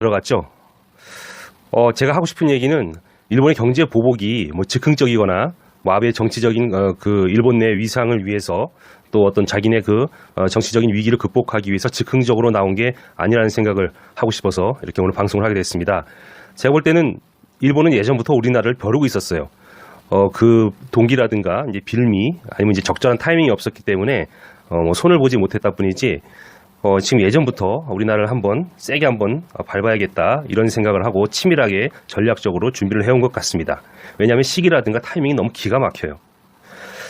들어갔죠. 제가 하고 싶은 얘기는 일본의 경제 보복이 뭐 즉흥적이거나 뭐 아베의 정치적인 그 일본 내 위상을 위해서 또 어떤 자기네 그 정치적인 위기를 극복하기 위해서 즉흥적으로 나온 게 아니라는 생각을 하고 싶어서 이렇게 오늘 방송을 하게 됐습니다. 제가 볼 때는 일본은 예전부터 우리나라를 벼르고 있었어요. 그 동기라든가 이제 빌미 아니면 이제 적절한 타이밍이 없었기 때문에 뭐 손을 보지 못했다 뿐이지 지금 예전부터 우리나라를 한번 세게 한번 밟아야겠다 이런 생각을 하고 치밀하게 전략적으로 준비를 해온 것 같습니다. 왜냐하면 시기라든가 타이밍이 너무 기가 막혀요.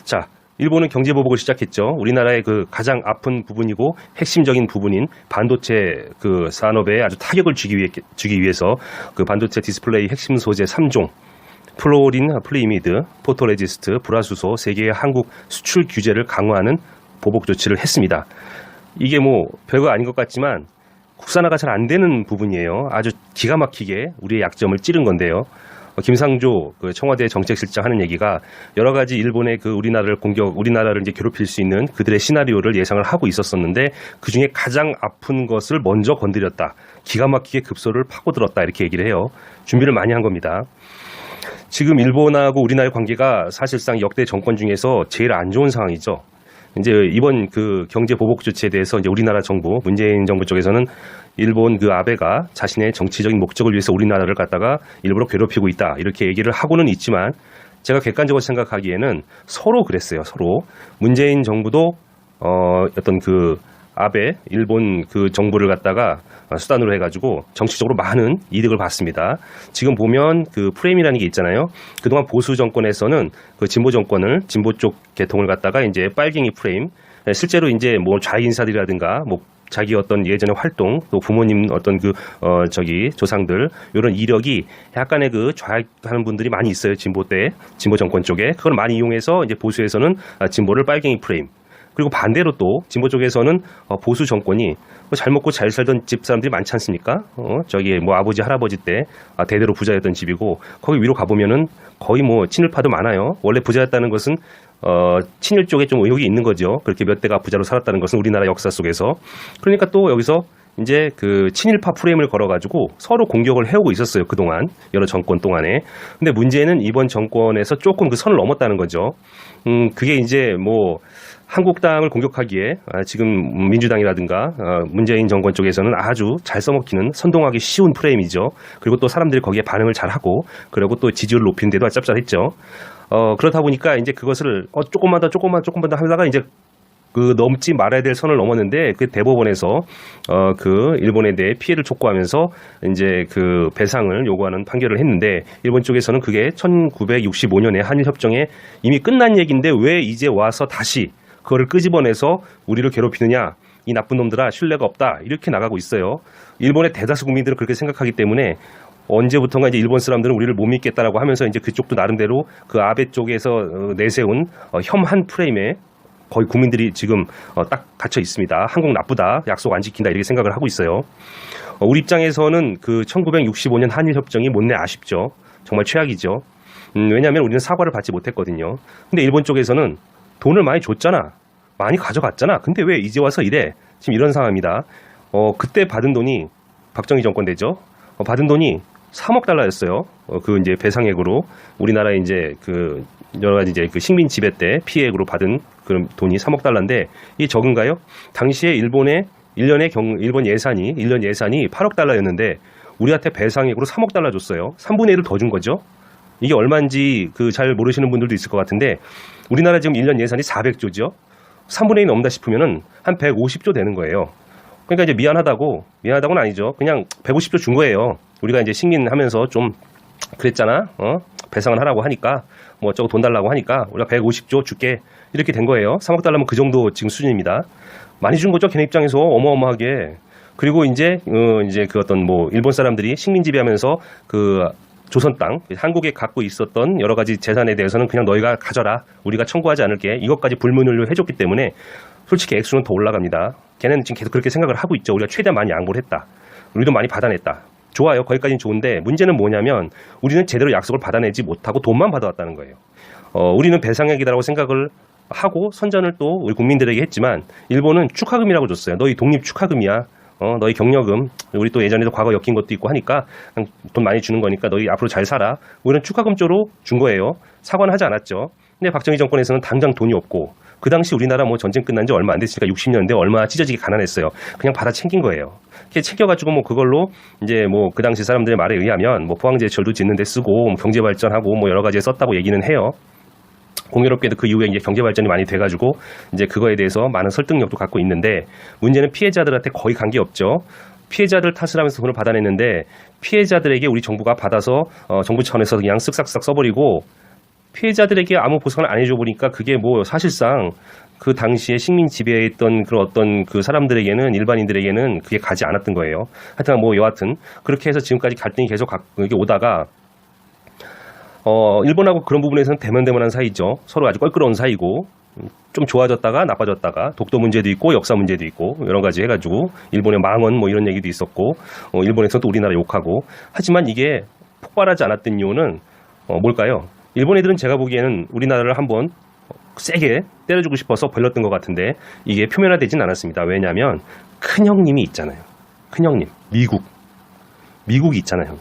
자, 일본은 경제 보복을 시작했죠. 우리나라의 그 가장 아픈 부분이고 핵심적인 부분인 반도체 그 산업에 아주 타격을 주기 위해서 그 반도체 디스플레이 핵심 소재 3종 플로린, 플레이미드, 포토레지스트, 불화수소 3개의 한국 수출 규제를 강화하는 보복 조치를 했습니다. 이게 뭐 별거 아닌 것 같지만 국산화가 잘 안 되는 부분이에요. 아주 기가 막히게 우리의 약점을 찌른 건데요. 김상조 그 청와대 정책실장 하는 얘기가 여러 가지 일본의 그 우리나라를 이제 괴롭힐 수 있는 그들의 시나리오를 예상을 하고 있었었는데 그 중에 가장 아픈 것을 먼저 건드렸다. 기가 막히게 급소를 파고들었다. 이렇게 얘기를 해요. 준비를 많이 한 겁니다. 지금 일본하고 우리나라의 관계가 사실상 역대 정권 중에서 제일 안 좋은 상황이죠. 이제 이번 그 경제 보복 조치에 대해서 이제 우리나라 정부, 문재인 정부 쪽에서는 일본 그 아베가 자신의 정치적인 목적을 위해서 우리나라를 갖다가 일부러 괴롭히고 있다. 이렇게 얘기를 하고는 있지만 제가 객관적으로 생각하기에는 서로 그랬어요. 서로. 문재인 정부도 어떤 그 아베 일본 그 정부를 갖다가 수단으로 해가지고 정치적으로 많은 이득을 받습니다. 지금 보면 그 프레임이라는 게 있잖아요. 그동안 보수 정권에서는 그 진보 정권을 진보 쪽 계통을 갖다가 이제 빨갱이 프레임, 실제로 이제 뭐 좌익 인사들이라든가 뭐 자기 어떤 예전의 활동 또 부모님 어떤 그 조상들 이런 이력이 약간의 그 좌익하는 분들이 많이 있어요. 진보 정권 쪽에 그걸 많이 이용해서 이제 보수에서는 진보를 빨갱이 프레임. 그리고 반대로 또 진보 쪽에서는 보수 정권이 잘 먹고 잘 살던 집 사람들이 많지 않습니까? 저기 뭐 아버지 할아버지 때 대대로 부자였던 집이고 거기 위로 가보면은 거의 뭐 친일파도 많아요. 원래 부자였다는 것은 친일 쪽에 좀 의혹이 있는 거죠. 그렇게 몇 대가 부자로 살았다는 것은 우리나라 역사 속에서. 그러니까 또 여기서 이제 그 친일파 프레임을 걸어가지고 서로 공격을 해오고 있었어요. 그동안 여러 정권 동안에. 근데 문제는 이번 정권에서 조금 그 선을 넘었다는 거죠. 그게 이제 뭐 한국당을 공격하기에 지금 민주당이라든가 문재인 정권 쪽에서는 아주 잘 써먹히는 선동하기 쉬운 프레임이죠. 그리고 또 사람들이 거기에 반응을 잘하고 그리고 또 지지율을 높이는 데도 아주 짭짤했죠. 그렇다 보니까 이제 그것을 조금만 더 하다가 이제 그 넘지 말아야 될 선을 넘었는데 그 대법원에서 그 일본에 대해 피해를 촉구하면서 이제 그 배상을 요구하는 판결을 했는데 일본 쪽에서는 그게 1965년에 한일 협정에 이미 끝난 얘기인데 왜 이제 와서 다시 그거를 끄집어내서 우리를 괴롭히느냐 이 나쁜 놈들아 신뢰가 없다 이렇게 나가고 있어요. 일본의 대다수 국민들은 그렇게 생각하기 때문에 언제부턴가 이제 일본 사람들은 우리를 못 믿겠다라고 하면서 이제 그쪽도 나름대로 그 아베 쪽에서 내세운 혐한 프레임에 거의 국민들이 지금 딱 갇혀 있습니다. 한국 나쁘다, 약속 안 지킨다 이렇게 생각을 하고 있어요. 우리 입장에서는 그 1965년 한일 협정이 못내 아쉽죠. 정말 최악이죠. 왜냐하면 우리는 사과를 받지 못했거든요. 근데 일본 쪽에서는 돈을 많이 줬잖아. 많이 가져갔잖아. 근데 왜 이제 와서 이래? 지금 이런 상황입니다. 그때 받은 돈이 박정희 정권 때죠. 받은 돈이 3억 달러였어요. 그 이제 배상액으로 우리나라 이제 그 여러 가지 이제 그 식민 지배 때 피해액으로 받은 그런 돈이 3억 달러인데 이게 적은가요? 당시에 일본의 일년 예산이 8억 달러였는데 우리한테 배상액으로 3억 달러 줬어요. 3분의 1을 더 준 거죠. 이게 얼마인지 그 잘 모르시는 분들도 있을 것 같은데 우리나라 지금 1년 예산이 400조죠. 3분의 1 넘다 싶으면은 한 150조 되는 거예요. 그러니까 이제 미안하다고는 아니죠. 그냥 150조 준 거예요. 우리가 이제 식민하면서 좀 그랬잖아. 배상을 하라고 하니까 뭐 어쩌고 돈 달라고 하니까 우리가 150조 줄게 이렇게 된 거예요. 3억 달러면 그 정도 지금 수준입니다. 많이 준 거죠. 걔네 입장에서 어마어마하게. 그리고 이제 그 어떤 뭐 일본 사람들이 식민 지배하면서 그 조선 땅, 한국에 갖고 있었던 여러 가지 재산에 대해서는 그냥 너희가 가져라. 우리가 청구하지 않을게. 이것까지 불문율로 해줬기 때문에 솔직히 액수는 더 올라갑니다. 걔네는 지금 계속 그렇게 생각을 하고 있죠. 우리가 최대한 많이 양보를 했다. 우리도 많이 받아냈다. 좋아요. 거기까지는 좋은데 문제는 뭐냐면 우리는 제대로 약속을 받아내지 못하고 돈만 받아왔다는 거예요. 우리는 배상액이라고 생각을 하고 선전을 또 우리 국민들에게 했지만 일본은 축하금이라고 줬어요. 너희 독립 축하금이야. 너희 경력금 우리 또 예전에도 과거 엮인 것도 있고 하니까 그냥 돈 많이 주는 거니까 너희 앞으로 잘 살아. 뭐 이런 축하금조로 준 거예요. 사과는 하지 않았죠. 근데 박정희 정권에서는 당장 돈이 없고 그 당시 우리나라 뭐 전쟁 끝난 지 얼마 안 됐으니까 60년대 얼마나 찢어지게 가난했어요. 그냥 받아 챙긴 거예요. 이렇게 챙겨가지고 뭐 그걸로 이제 뭐 그 당시 사람들의 말에 의하면 뭐 포항제철도 짓는 데 쓰고 뭐 경제 발전하고 뭐 여러 가지에 썼다고 얘기는 해요. 공교롭게도 그 이후에 이제 경제 발전이 많이 돼가지고 이제 그거에 대해서 많은 설득력도 갖고 있는데 문제는 피해자들한테 거의 관계 없죠. 피해자들 탓을 하면서 돈을 받아냈는데 피해자들에게 우리 정부가 받아서 정부 차원에서 그냥 쓱싹쓱 써버리고 피해자들에게 아무 보상을 안 해줘 보니까 그게 뭐 사실상 그 당시에 식민 지배에 있던 그런 어떤 그 사람들에게는 일반인들에게는 그게 가지 않았던 거예요. 하여튼 뭐 여하튼 그렇게 해서 지금까지 갈등이 계속 이렇게 오다가 일본하고 그런 부분에서는 대면대면한 사이죠. 서로 아주 껄끄러운 사이고 좀 좋아졌다가 나빠졌다가 독도 문제도 있고 역사 문제도 있고 여러 가지 해가지고 일본의 망언 뭐 이런 얘기도 있었고 일본에서 또 우리나라 욕하고 하지만 이게 폭발하지 않았던 이유는 뭘까요? 일본 애들은 제가 보기에는 우리나라를 한번 세게 때려주고 싶어서 벌렸던 것 같은데 이게 표면화되진 않았습니다. 왜냐하면 큰형님이 있잖아요. 큰형님 미국이 있잖아요.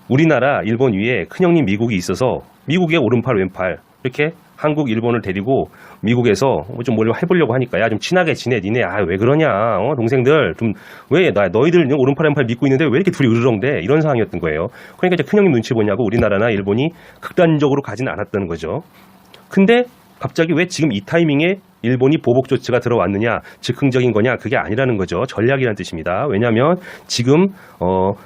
우리나라 일본 위에 큰형님 미국이 있어서 미국의 오른팔 왼팔 이렇게 한국 일본을 데리고 미국에서 좀 뭘 해보려고 하니까 야 좀 친하게 지내 니네 왜 그러냐 동생들 좀 왜 너희들 오른팔 왼팔 믿고 있는데 왜 이렇게 둘이 으르렁대 이런 상황이었던 거예요. 그러니까 이제 큰형님 눈치 보냐고 우리나라나 일본이 극단적으로 가진 않았다는 거죠. 근데 갑자기 왜 지금 이 타이밍에 일본이 보복 조치가 들어왔느냐 즉흥적인 거냐 그게 아니라는 거죠. 전략이라는 뜻입니다. 왜냐하면 지금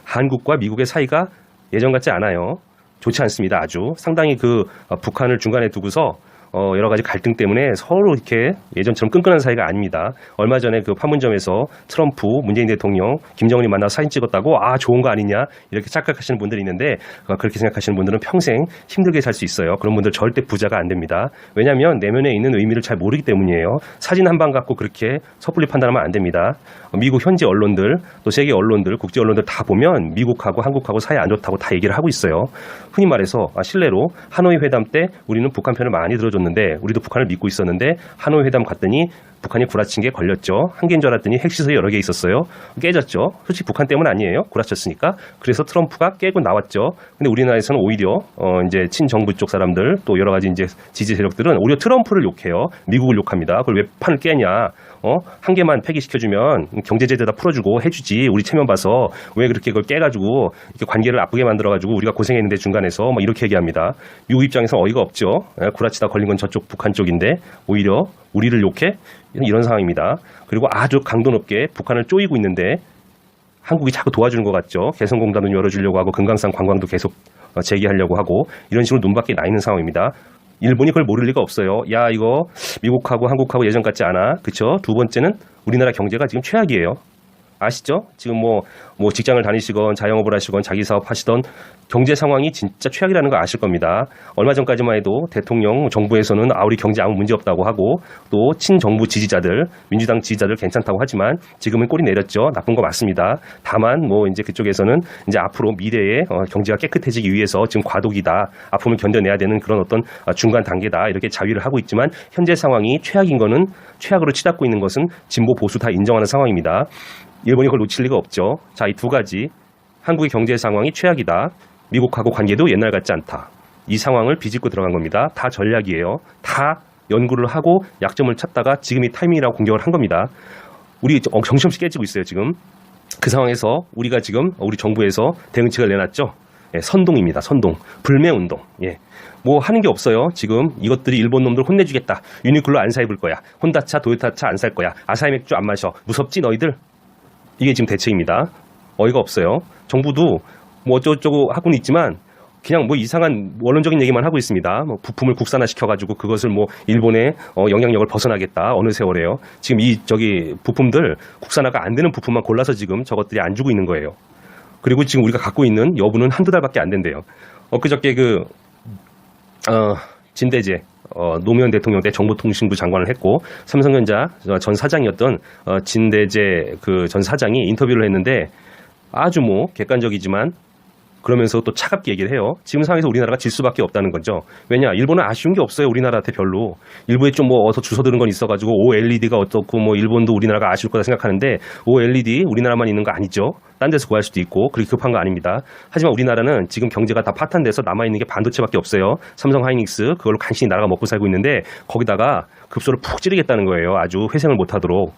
한국과 미국의 사이가 예전 같지 않아요. 좋지 않습니다. 아주 상당히 그 북한을 중간에 두고서 여러 가지 갈등 때문에 서로 이렇게 예전처럼 끈끈한 사이가 아닙니다. 얼마 전에 그 판문점에서 트럼프, 문재인 대통령, 김정은이 만나서 사진 찍었다고 좋은 거 아니냐 이렇게 착각하시는 분들이 있는데 그렇게 생각하시는 분들은 평생 힘들게 살 수 있어요. 그런 분들 절대 부자가 안 됩니다. 왜냐하면 내면에 있는 의미를 잘 모르기 때문이에요. 사진 한 방 갖고 그렇게 섣불리 판단하면 안 됩니다. 미국 현지 언론들 또 세계 언론들, 국제 언론들 다 보면 미국하고 한국하고 사이 안 좋다고 다 얘기를 하고 있어요. 흔히 말해서 실례로 하노이 회담 때 우리는 북한 편을 많이 들어줬는데 우리도 북한을 믿고 있었는데 하노이 회담 갔더니 북한이 구라친 게 걸렸죠. 한 개인 줄 알았더니 핵시설이 여러 개 있었어요. 깨졌죠. 솔직히 북한 때문 아니에요. 구라쳤으니까. 그래서 트럼프가 깨고 나왔죠. 근데 우리나라에서는 오히려 이제 친정부 쪽 사람들 또 여러 가지 이제 지지 세력들은 오히려 트럼프를 욕해요. 미국을 욕합니다. 그걸 왜 판을 깨냐? 한 개만 폐기시켜주면 경제 제재 다 풀어주고 해주지. 우리 체면 봐서 왜 그렇게 그걸 깨가지고 이렇게 관계를 나쁘게 만들어가지고 우리가 고생했는데 중간에서 막 이렇게 얘기합니다. 미국 입장에서 어이가 없죠. 구라치다 걸린 건 저쪽 북한 쪽인데 오히려 우리를 욕해? 이런 상황입니다. 그리고 아주 강도 높게 북한을 쪼이고 있는데 한국이 자꾸 도와주는 것 같죠. 개성공단도 열어주려고 하고 금강산 관광도 계속 재개하려고 하고 이런 식으로 눈밖에 나 있는 상황입니다. 일본이 그걸 모를 리가 없어요. 야 이거 미국하고 한국하고 예전 같지 않아. 그렇죠? 두 번째는 우리나라 경제가 지금 최악이에요. 아시죠? 지금 뭐 직장을 다니시건 자영업을 하시건 자기 사업 하시던 경제 상황이 진짜 최악이라는 거 아실 겁니다. 얼마 전까지만 해도 대통령 정부에서는 우리 경제 아무 문제 없다고 하고 또 친정부 지지자들 민주당 지지자들 괜찮다고 하지만 지금은 꼴이 내렸죠. 나쁜 거 맞습니다. 다만 뭐 이제 그쪽에서는 이제 앞으로 미래에 경제가 깨끗해지기 위해서 지금 과도기다. 아픔을 견뎌내야 되는 그런 어떤 중간 단계다. 이렇게 자위를 하고 있지만 현재 상황이 최악인 거는 최악으로 치닫고 있는 것은 진보 보수 다 인정하는 상황입니다. 일본이 그걸 놓칠 리가 없죠. 자, 이 두 가지. 한국의 경제 상황이 최악이다. 미국하고 관계도 옛날 같지 않다. 이 상황을 비집고 들어간 겁니다. 다 전략이에요. 다 연구를 하고 약점을 찾다가 지금 이 타이밍이라고 공격을 한 겁니다. 우리 정신없이 깨지고 있어요, 지금. 그 상황에서 우리가 지금 우리 정부에서 대응책을 내놨죠. 예, 선동입니다. 선동. 불매운동. 예. 뭐 하는 게 없어요. 지금 이것들이 일본 놈들 혼내주겠다. 유니클로 안 사 입을 거야. 혼다차, 도요타차 안 살 거야. 아사히 맥주 안 마셔. 무섭지 너희들? 이게 지금 대책입니다. 어이가 없어요. 정부도 뭐 어쩌고저쩌고 하고는 있지만 그냥 뭐 이상한 원론적인 얘기만 하고 있습니다. 뭐 부품을 국산화시켜가지고 그것을 뭐 일본의 영향력을 벗어나겠다. 어느 세월에요. 지금 부품들 국산화가 안 되는 부품만 골라서 지금 저것들이 안 주고 있는 거예요. 그리고 지금 우리가 갖고 있는 여부는 한두 달밖에 안 된대요. 엊그저께 진대재 노무현 대통령 때 정보통신부 장관을 했고 삼성전자 전 사장이었던 진대재 그 전 사장이 인터뷰를 했는데 아주 뭐 객관적이지만 그러면서 또 차갑게 얘기를 해요. 지금 상황에서 우리나라가 질 수밖에 없다는 거죠. 왜냐? 일본은 아쉬운 게 없어요. 우리나라한테 별로. 일부에 좀 뭐 어서 주워들은 건 있어가지고 OLED가 어떻고 뭐 일본도 우리나라가 아쉬울 거다 생각하는데 OLED 우리나라만 있는 거 아니죠. 딴 데서 구할 수도 있고 그렇게 급한 거 아닙니다. 하지만 우리나라는 지금 경제가 다 파탄돼서 남아있는 게 반도체밖에 없어요. 삼성 하이닉스 그걸로 간신히 나라가 먹고 살고 있는데 거기다가 급소를 푹 찌르겠다는 거예요. 아주 회생을 못하도록.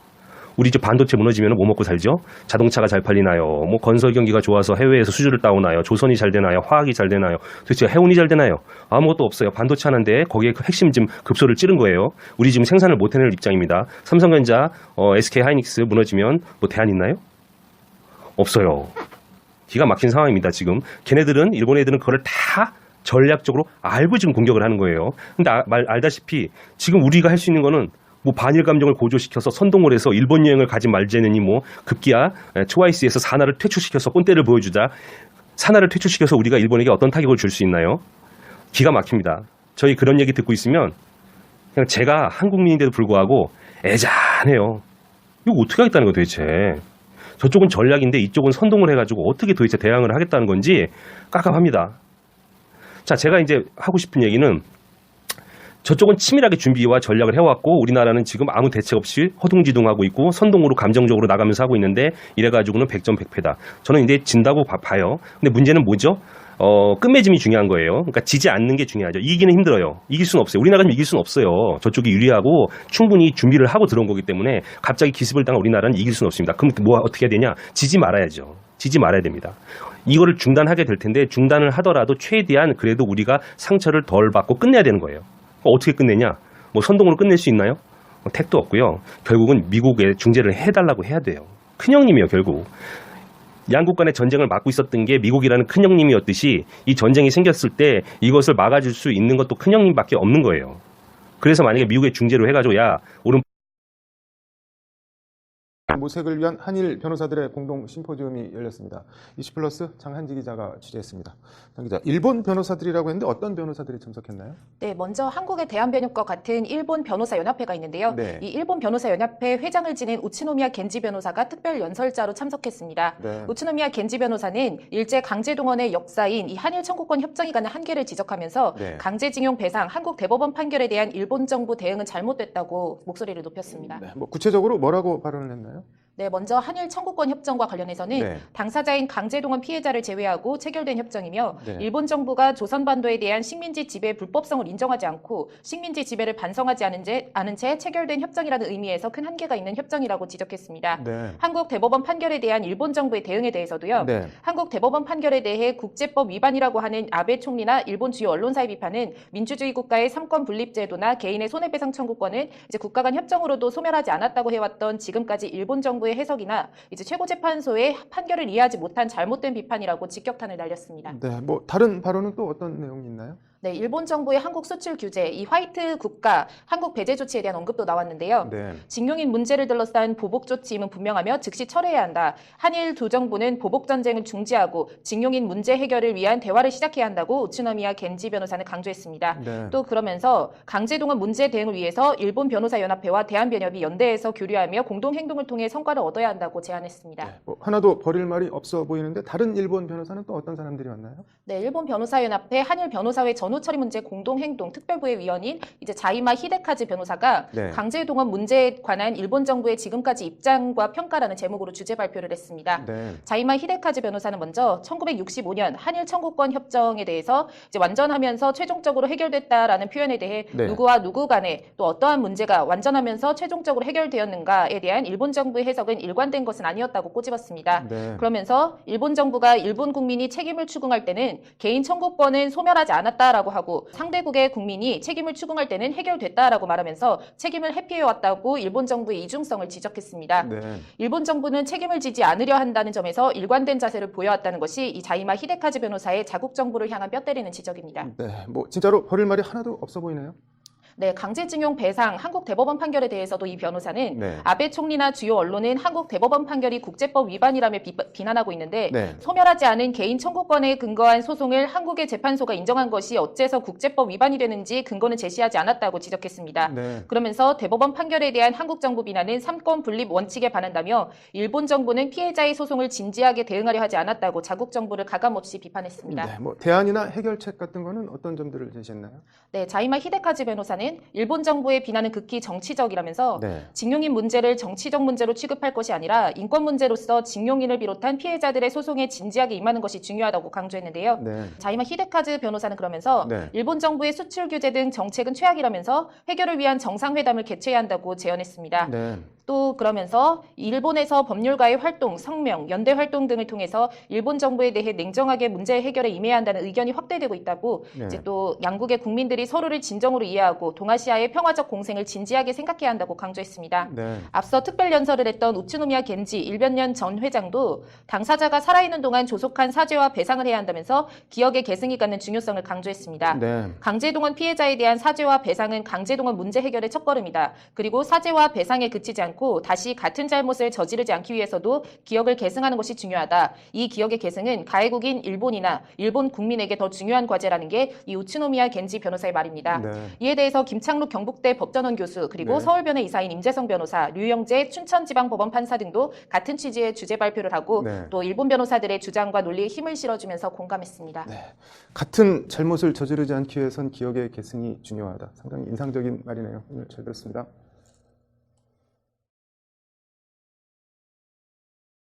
우리 이제 반도체 무너지면 뭐 먹고 살죠? 자동차가 잘 팔리나요? 뭐 건설 경기가 좋아서 해외에서 수주를 따오나요? 조선이 잘 되나요? 화학이 잘 되나요? 도대체 해운이 잘 되나요? 아무것도 없어요. 반도체 하나인데 거기에 그 핵심 지금 급소를 찌른 거예요. 우리 지금 생산을 못 해낼 입장입니다. 삼성전자, SK 하이닉스 무너지면 뭐 대안 있나요? 없어요. 기가 막힌 상황입니다. 지금 걔네들은 일본 애들은 그걸 다 전략적으로 알고 지금 공격을 하는 거예요. 근데 알다시피 지금 우리가 할 수 있는 거는 뭐 반일 감정을 고조시켜서 선동을 해서 일본 여행을 가지 말자느니 뭐 급기야 트와이스에서 사나를 퇴출시켜서 꼰대를 보여주자. 사나를 퇴출시켜서 우리가 일본에게 어떤 타격을 줄 수 있나요? 기가 막힙니다. 저희 그런 얘기 듣고 있으면 그냥 제가 한국민인데도 불구하고 애잔해요. 이거 어떻게 하겠다는 거 도대체. 저쪽은 전략인데 이쪽은 선동을 해가지고 어떻게 도대체 대항을 하겠다는 건지 깝깝합니다. 자, 제가 이제 하고 싶은 얘기는 저쪽은 치밀하게 준비와 전략을 해왔고 우리나라는 지금 아무 대책 없이 허둥지둥하고 있고 선동으로 감정적으로 나가면서 하고 있는데 이래가지고는 100점 100패다. 저는 이제 진다고 봐요. 근데 문제는 뭐죠? 끝맺음이 중요한 거예요. 그러니까 지지 않는 게 중요하죠. 이기는 힘들어요. 이길 수는 없어요. 우리나라는 이길 수는 없어요. 저쪽이 유리하고 충분히 준비를 하고 들어온 거기 때문에 갑자기 기습을 당한 우리나라는 이길 수는 없습니다. 그럼 뭐 어떻게 해야 되냐? 지지 말아야죠. 지지 말아야 됩니다. 이거를 중단하게 될 텐데 중단을 하더라도 최대한 그래도 우리가 상처를 덜 받고 끝내야 되는 거예요. 어떻게 끝내냐? 뭐 선동으로 끝낼 수 있나요? 택도 없고요. 결국은 미국에 중재를 해달라고 해야 돼요. 큰형님이요, 결국. 양국 간의 전쟁을 막고 있었던 게 미국이라는 큰형님이었듯이 이 전쟁이 생겼을 때 이것을 막아줄 수 있는 것도 큰형님밖에 없는 거예요. 그래서 만약에 미국의 중재로 해가지고 야, 오른 모색을 위한 한일 변호사들의 공동 심포지움이 열렸습니다. 이슈플러스 장한지 기자가 취재했습니다. 장 기자, 일본 변호사들이라고 했는데 어떤 변호사들이 참석했나요? 네, 먼저 한국의 대한변협과 같은 일본 변호사 연합회가 있는데요. 네. 이 일본 변호사 연합회 회장을 지낸 우치노미야 겐지 변호사가 특별 연설자로 참석했습니다. 네. 우치노미야 겐지 변호사는 일제 강제동원의 역사인 이 한일 청구권 협정이 가는 한계를 지적하면서 네. 강제징용 배상, 한국 대법원 판결에 대한 일본 정부 대응은 잘못됐다고 목소리를 높였습니다. 네. 뭐 구체적으로 뭐라고 발언을 했나요? 네, 먼저 한일 청구권 협정과 관련해서는 네. 당사자인 강제동원 피해자를 제외하고 체결된 협정이며 네. 일본 정부가 조선반도에 대한 식민지 지배의 불법성을 인정하지 않고 식민지 지배를 반성하지 않은 채 체결된 협정이라는 의미에서 큰 한계가 있는 협정이라고 지적했습니다. 네. 한국 대법원 판결에 대한 일본 정부의 대응에 대해서도요. 네. 한국 대법원 판결에 대해 국제법 위반이라고 하는 아베 총리나 일본 주요 언론사의 비판은 민주주의 국가의 삼권 분립 제도나 개인의 손해배상 청구권은 이제 국가 간 협정으로도 소멸하지 않았다고 해왔던 지금까지 일본 정부의 해석이나 이제 최고재판소의 판결을 이해하지 못한 잘못된 비판이라고 직격탄을 날렸습니다. 네. 뭐 다른 발언은 또 어떤 내용이 있나요? 네, 일본 정부의 한국 수출 규제, 이 화이트 국가 한국 배제 조치에 대한 언급도 나왔는데요. 네. 징용인 문제를 둘러싼 보복 조치임은 분명하며 즉시 철회해야 한다. 한일 두 정부는 보복 전쟁을 중지하고 징용인 문제 해결을 위한 대화를 시작해야 한다고 우츠노미야 겐지 변호사는 강조했습니다. 네. 또 그러면서 강제동원 문제 대응을 위해서 일본 변호사 연합회와 대한변협이 연대해서 교류하며 공동 행동을 통해 성과를 얻어야 한다고 제안했습니다. 네. 뭐 하나도 버릴 말이 없어 보이는데 다른 일본 변호사는 또 어떤 사람들이 왔나요? 네, 일본 변호사 연합회 한일 변호사회 전후 처리 문제 공동 행동 특별부의 위원인 이제 자이마 히데카즈 변호사가 네. 강제동원 문제에 관한 일본 정부의 지금까지 입장과 평가라는 제목으로 주제 발표를 했습니다. 네. 자이마 히데카즈 변호사는 먼저 1965년 한일 청구권 협정에 대해서 이제 완전하면서 최종적으로 해결됐다라는 표현에 대해 네. 누구와 누구 간에 또 어떠한 문제가 완전하면서 최종적으로 해결되었는가에 대한 일본 정부의 해석은 일관된 것은 아니었다고 꼬집었습니다. 네. 그러면서 일본 정부가 일본 국민이 책임을 추궁할 때는 개인 청구권은 소멸하지 않았다라고 하고 상대국의 국민이 책임을 추궁할 때는 해결됐다라고 말하면서 책임을 회피해왔다고 일본 정부의 이중성을 지적했습니다. 네. 일본 정부는 책임을 지지 않으려 한다는 점에서 일관된 자세를 보여왔다는 것이 이 자이마 히데카즈 변호사의 자국 정부를 향한 뼈 때리는 지적입니다. 네. 뭐 진짜로 버릴 말이 하나도 없어 보이네요. 네, 강제징용 배상 한국 대법원 판결에 대해서도 이 변호사는 네. 아베 총리나 주요 언론은 한국 대법원 판결이 국제법 위반이라며 비난하고 있는데 네. 소멸하지 않은 개인 청구권에 근거한 소송을 한국의 재판소가 인정한 것이 어째서 국제법 위반이 되는지 근거는 제시하지 않았다고 지적했습니다. 네. 그러면서 대법원 판결에 대한 한국 정부 비난은 삼권 분립 원칙에 반한다며 일본 정부는 피해자의 소송을 진지하게 대응하려 하지 않았다고 자국 정부를 가감없이 비판했습니다. 네. 뭐 대안이나 해결책 같은 거는 어떤 점들을 제시했나요? 네, 자이마 히데카즈 변호사는 일본 정부의 비난은 극히 정치적이라면서 네. 징용인 문제를 정치적 문제로 취급할 것이 아니라 인권 문제로서 징용인을 비롯한 피해자들의 소송에 진지하게 임하는 것이 중요하다고 강조했는데요. 네. 자이마 히데카즈 변호사는 그러면서 네. 일본 정부의 수출 규제 등 정책은 최악이라면서 해결을 위한 정상회담을 개최해야 한다고 제언했습니다. 네. 또 그러면서 일본에서 법률가의 활동, 성명, 연대 활동 등을 통해서 일본 정부에 대해 냉정하게 문제 해결에 임해야 한다는 의견이 확대되고 있다고 네. 이제 또 양국의 국민들이 서로를 진정으로 이해하고 동아시아의 평화적 공생을 진지하게 생각해야 한다고 강조했습니다. 네. 앞서 특별 연설을 했던 우츠노미야 겐지 일변년 전 회장도 당사자가 살아있는 동안 조속한 사죄와 배상을 해야 한다면서 기억의 계승이 갖는 중요성을 강조했습니다. 네. 강제동원 피해자에 대한 사죄와 배상은 강제동원 문제 해결의 첫걸음이다. 그리고 사죄와 배상에 그치지 않고 다시 같은 잘못을 저지르지 않기 위해서도 기억을 계승하는 것이 중요하다. 이 기억의 계승은 가해국인 일본이나 일본 국민에게 더 중요한 과제라는 게 이 우츠노미야 겐지 변호사의 말입니다. 네. 이에 대해서 김창록 경북대 법전원 교수 그리고 네. 서울변의 이사인 임재성 변호사, 류영재 춘천지방법원 판사 등도 같은 취지의 주제 발표를 하고 네. 또 일본 변호사들의 주장과 논리에 힘을 실어주면서 공감했습니다. 네. 같은 잘못을 저지르지 않기 위해선 기억의 계승이 중요하다. 상당히 인상적인 말이네요. 오늘 잘 들었습니다.